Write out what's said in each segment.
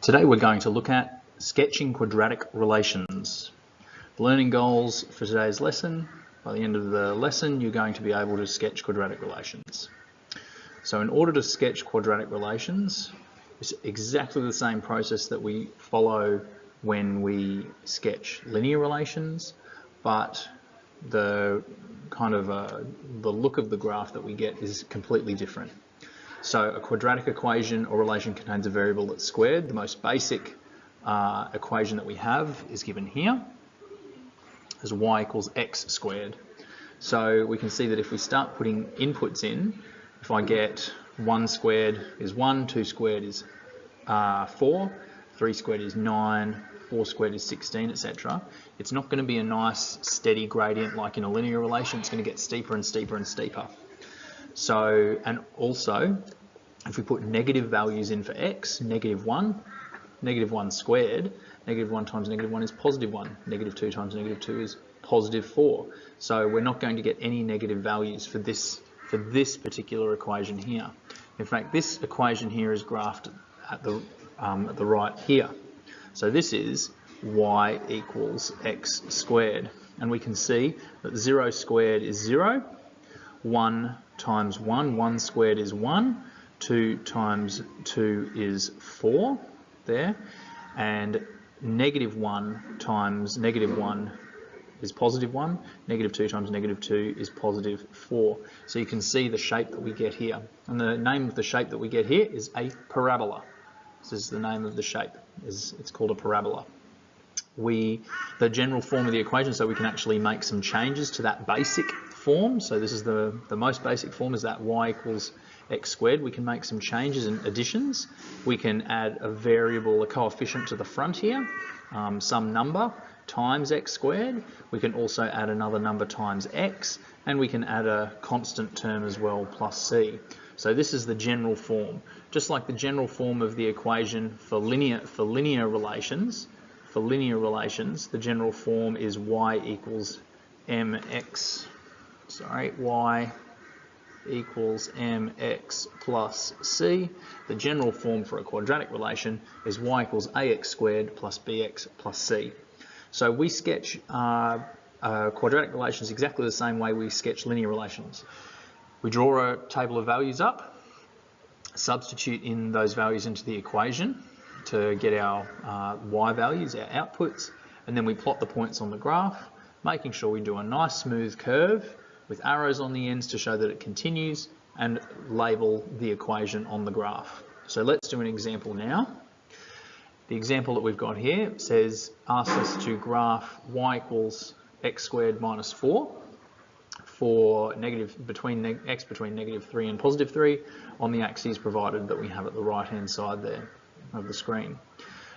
Today we're going to look at sketching quadratic relations. Learning goals for today's lesson. By the end of the lesson, you're going to be able to sketch quadratic relations. So in order to sketch quadratic relations, it's exactly the same process that we follow when we sketch linear relations, but the the look of the graph that we get is completely different. So a quadratic equation or relation contains a variable that's squared. The most basic equation that we have is given here as y equals x squared. So we can see that if we start putting inputs in, if I get 1 squared is 1, 2 squared is 4, 3 squared is 9, 4 squared is 16, etc. It's not going to be a nice steady gradient like in a linear relation. It's going to get steeper and steeper and steeper. So, and also, if we put negative values in for x, negative 1 squared, negative 1 times negative 1 is positive 1, negative 2 times negative 2 is positive 4. So we're not going to get any negative values for this particular equation here. In fact, this equation here is graphed at the right here. So this is y equals x squared. And we can see that 0 squared is 0, 1 times 1 squared is 1, 2 times 2 is 4 there, and negative 1 times negative 1 is positive 1, negative 2 times negative 2 is positive 4. So you can see the shape that we get here. And the name of the shape that we get here is a parabola. This is the name of the shape. It's called a parabola. The general form of the equation, so we can actually make some changes to that basic form. So this is the most basic form, is that y equals x squared. We can make some changes and additions. We can add a variable, a coefficient to the front here, some number times x squared. We can also add another number times x, and we can add a constant term as well, plus c. So this is the general form. Just like the general form of the equation for linear relations, the general form is y equals mx, y equals mx plus c. The general form for a quadratic relation is y equals ax squared plus bx plus c. So we sketch quadratic relations exactly the same way we sketch linear relations. We draw a table of values up, substitute in those values into the equation to get our y values, our outputs, and then we plot the points on the graph, making sure we do a nice smooth curve with arrows on the ends to show that it continues, and label the equation on the graph. So let's do an example now. The example that we've got here asks us to graph y equals x squared minus 4 for between negative 3 and positive 3 on the axes provided that we have at the right hand side there of the screen.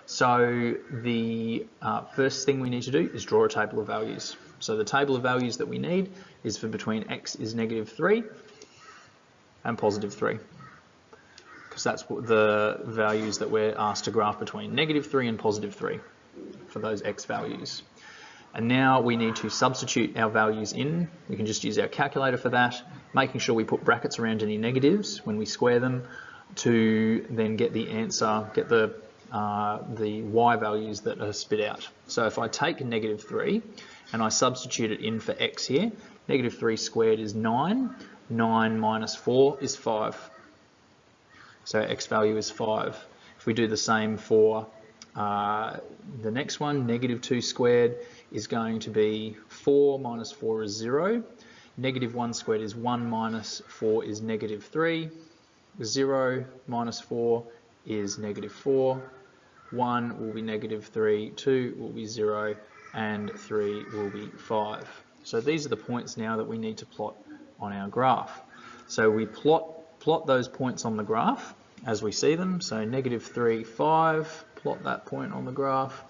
So the first thing we need to do is draw a table of values. So the table of values that we need is for between x is negative 3 and positive 3, because that's what the values that we're asked to graph between negative 3 and positive 3 for those x values. And now we need to substitute our values in. We can just use our calculator for that, making sure we put brackets around any negatives when we square them to then get the answer, get the y values that are spit out. So if I take negative 3 and I substitute it in for x here, negative 3 squared is 9, 9 minus 4 is 5. So x value is 5. If we do the same for the next one, negative 2 squared is going to be 4 minus 4 is 0. Negative 1 squared is 1 minus 4 is negative 3. 0 minus 4 is negative 4. 1 will be negative 3, 2 will be 0, and 3 will be 5. So these are the points now that we need to plot on our graph. So we plot those points on the graph as we see them. So negative 3, 5, plot that point on the graph.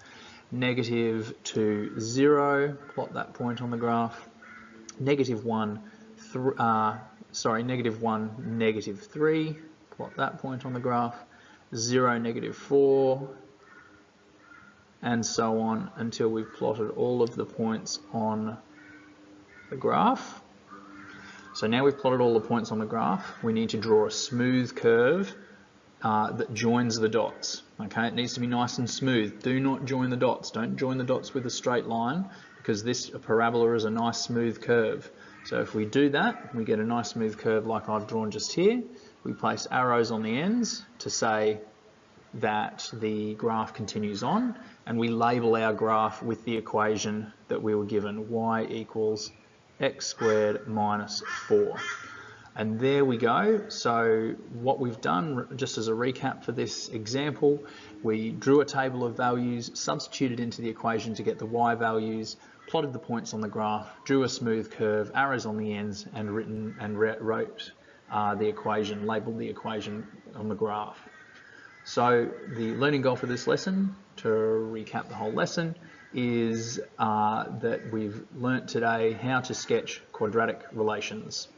Negative 2, 0, plot that point on the graph. Negative 1, negative 1, negative 3, plot that point on the graph. 0, negative 4, and so on until we've plotted all of the points on the graph. So now we've plotted all the points on the graph, we need to draw a smooth curve that joins the dots. Okay, it needs to be nice and smooth. Do not join the dots. Don't join the dots with a straight line, because this parabola is a nice smooth curve. So if we do that, we get a nice smooth curve like I've drawn just here. We place arrows on the ends to say that the graph continues on, and we label our graph with the equation that we were given, y equals x squared minus 4. And there we go. So what we've done, just as a recap for this example, we drew a table of values, substituted into the equation to get the y values, plotted the points on the graph, drew a smooth curve, arrows on the ends, and wrote the equation, labelled the equation on the graph. So the learning goal for this lesson, to recap the whole lesson, is that we've learnt today how to sketch quadratic relations.